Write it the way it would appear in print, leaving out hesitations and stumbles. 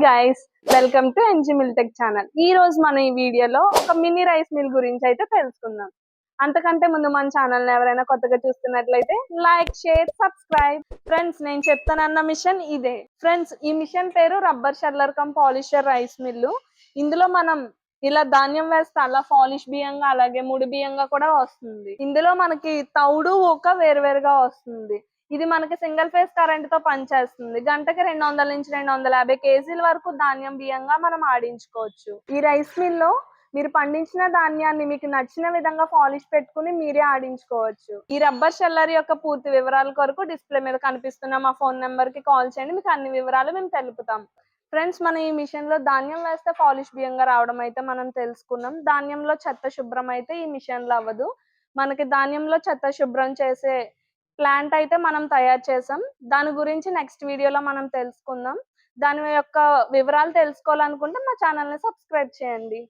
Guys, welcome to NG Miltech channel. ఈ రోజు మనం ఈ వీడియోలో ఒక మినీ రైస్ మిల్ గురించి అయితే తెలుసుకుందాం. అంతకంటే ముందు మన ఛానల్ ని ఎవరైనా కొత్తగా చూస్తున్నట్లయితే లైక్, షేర్, సబ్స్క్రైబ్. ఫ్రెండ్స్, నేను చెప్తానన్న మిషన్ ఇదే. ఫ్రెండ్స్, ఈ మిషన్ పేరు rubber sheller come polisher rice mill. ఇందులో మనం ఇలా ధాన్యం వేస్తే అలా పాలిష్ బియ్యంగా, అలాగే ముడి బియ్యంగా కూడా వస్తుంది. ఇందులో మనకి తౌడు ఊక వేరువేరుగా వస్తుంది. ఇది మనకి సింగిల్ ఫేజ్ కరెంట్ తో పనిచేస్తుంది. గంటకి 200 నుంచి 250 కేజీల వరకు ధాన్యం బియ్యంగా మనం ఆడించుకోవచ్చు. ఈ రైస్ మిల్ లో మీరు పండించిన ధాన్యాన్ని మీకు నచ్చిన విధంగా పాలిష్ పెట్టుకుని మీరే ఆడించుకోవచ్చు. ఈ రబ్బర్ షెల్లర్ యొక్క పూర్తి వివరాల కొరకు డిస్ప్లే మీద కనిపిస్తున్న మా ఫోన్ నెంబర్ కి కాల్ చేయండి. మీకు అన్ని వివరాలు మేము తెలుపుతాం. ఫ్రెండ్స్, మనం ఈ మిషన్ లో ధాన్యం వేస్తే పాలిష్ బియ్యంగా రావడం అయితే మనం తెలుసుకున్నాం. ధాన్యంలో చెత్త శుభ్రం అయితే ఈ మిషన్ లో అవ్వదు. మనకి ధాన్యంలో చెత్త శుభ్రం చేసే ప్లాంట్ అయితే మనం తయారు చేసాం. దాని గురించి నెక్స్ట్ వీడియోలో మనం తెలుసుకుందాం. దాని యొక్క వివరాలు తెలుసుకోవాలనుకుంటే మా ఛానల్ ని సబ్స్క్రైబ్ చేయండి.